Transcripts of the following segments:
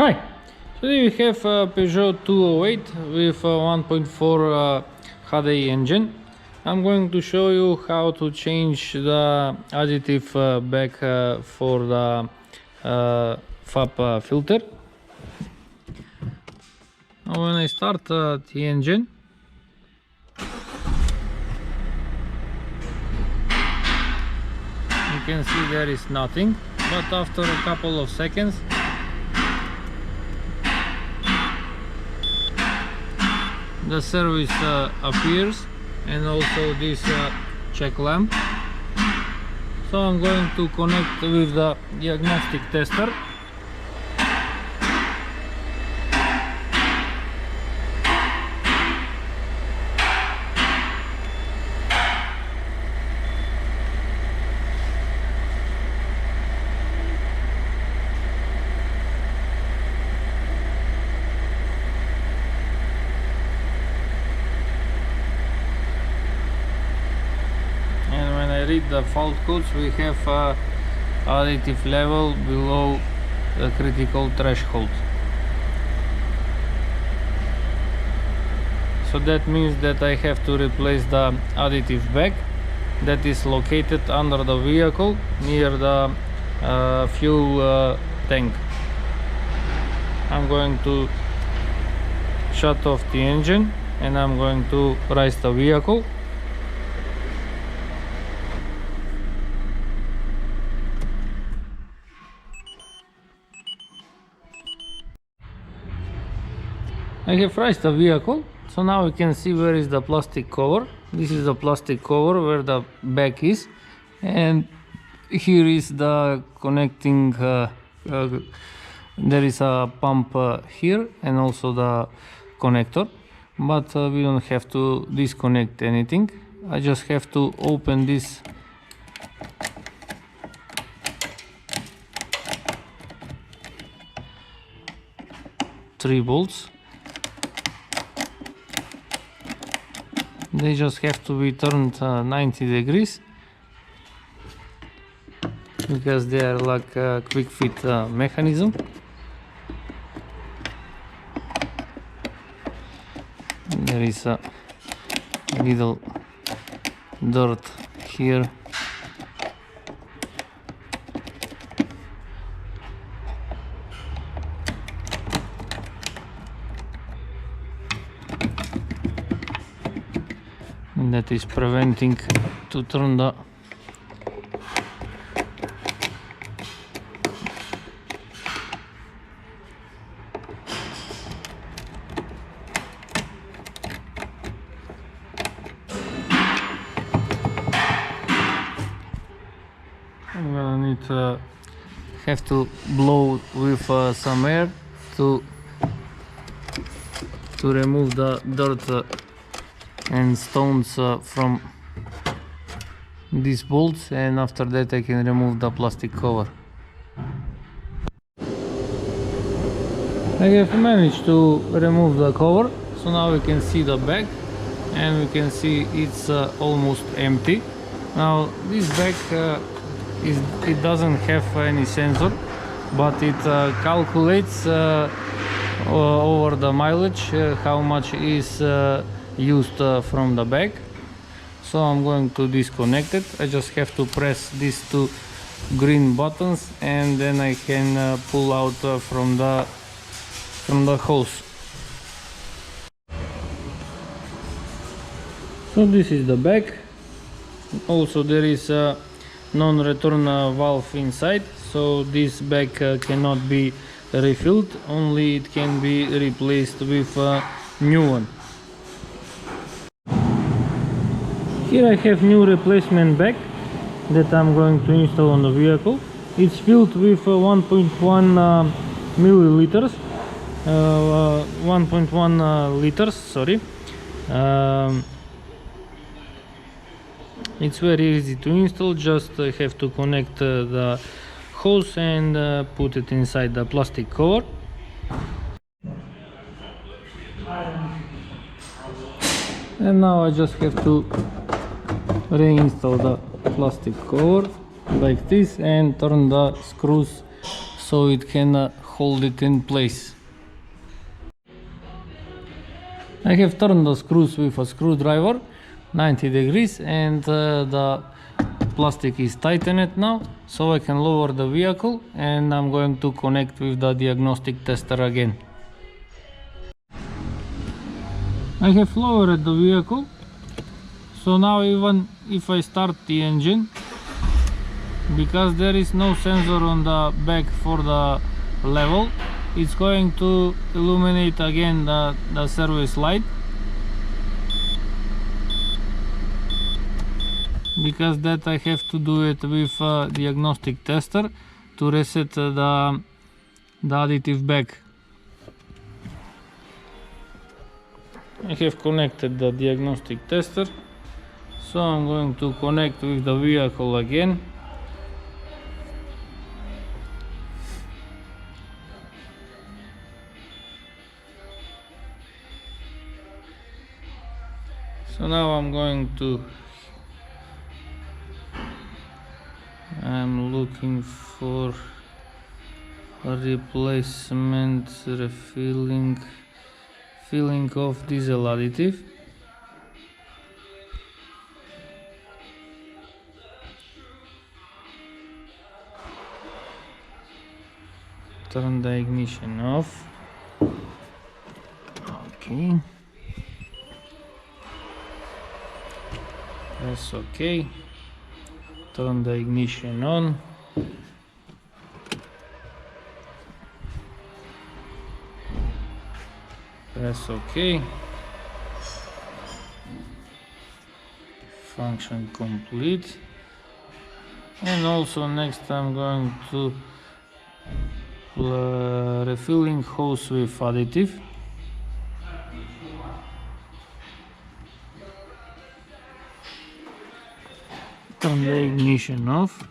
Hi, today we have a Peugeot 208 with a 1.4 HDI engine. I'm going to show you how to change the additive bag for the FAP filter. Now when I start the engine, you can see there is nothing, but after a couple of seconds the service appears, and also this check lamp. So I'm going to connect with the diagnostic tester. Read the fault codes. We have additive level below the critical threshold, so that means that I have to replace the additive bag that is located under the vehicle near the fuel tank. I'm going to shut off the engine and I'm going to raise the vehicle. I have raised the vehicle, so now we can see where is the plastic cover. This is the plastic cover where the bag is, and here is the connecting there is a pump here and also the connector, but we don't have to disconnect anything. I just have to open this three bolts. They just have to be turned 90 degrees because they are like a quick fit mechanism. There is a little dirt here. That is preventing to turn the I'm gonna need have to blow with some air to remove the dirt and stones from these bolts, and after that I can remove the plastic cover. I have managed to remove the cover, so now we can see the bag and we can see it's almost empty. Now this bag it doesn't have any sensor, but it calculates over the mileage how much is used from the bag. So I'm going to disconnect it. I just have to press these two green buttons and then I can pull out from the hose. So this is the bag. Also there is a non-return valve inside, so this bag cannot be refilled, only it can be replaced with a new one. Here I have new replacement bag that I'm going to install on the vehicle. It's filled with 1.1 milliliters, 1.1 liters, sorry. It's very easy to install, just have to connect the hose and put it inside the plastic cover. And now I just have to reinstall the plastic cover like this and turn the screws so it can hold it in place. I have turned the screws with a screwdriver 90 degrees, and the plastic is tightened now, so I can lower the vehicle, and I'm going to connect with the diagnostic tester again. I have lowered the vehicle, so now even if I start the engine, because there is no sensor on the back for the level, it's going to illuminate again the service light, because that I have to do it with a diagnostic tester to reset the additive back. I have connected the diagnostic tester, so I'm going to connect with the vehicle again. So now I'm looking for a replacement filling of diesel additive. Turn the ignition off. Okay. Press OK. Turn the ignition on. Press OK. Function complete. And also next I'm going to refilling hose with additive. Turn the ignition off.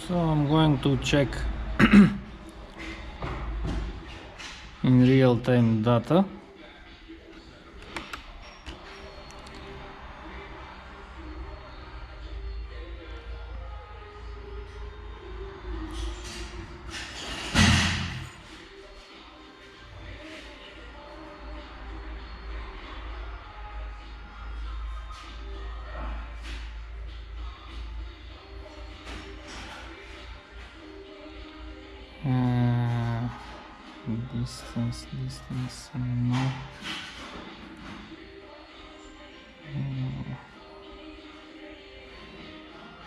So I'm going to check in real-time data. Distance, no.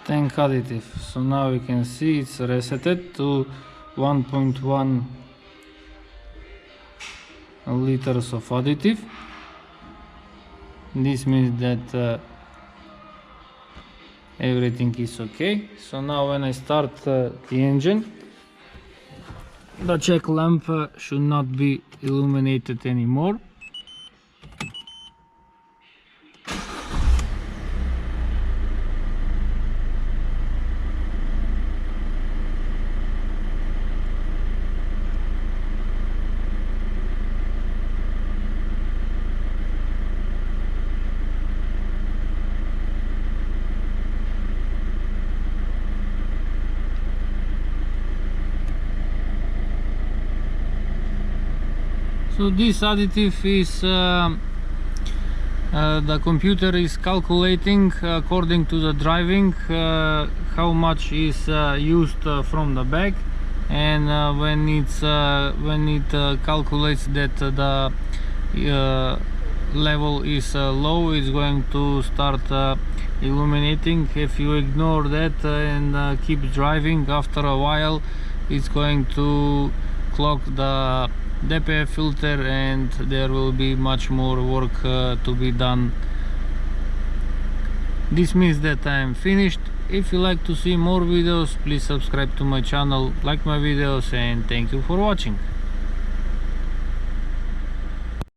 Tank additive. So now we can see it's resetted to 1.1 liters of additive. This means that everything is okay. So now when I start the engine, the check lamp should not be illuminated anymore. So this additive is the computer is calculating according to the driving how much is used from the back, and when it calculates that the level is low, it's going to start illuminating. If you ignore that and keep driving, after a while it's going to clog the DPF filter and there will be much more work to be done. This means that I am finished. If you like to see more videos, please subscribe to my channel, like my videos, and thank you for watching.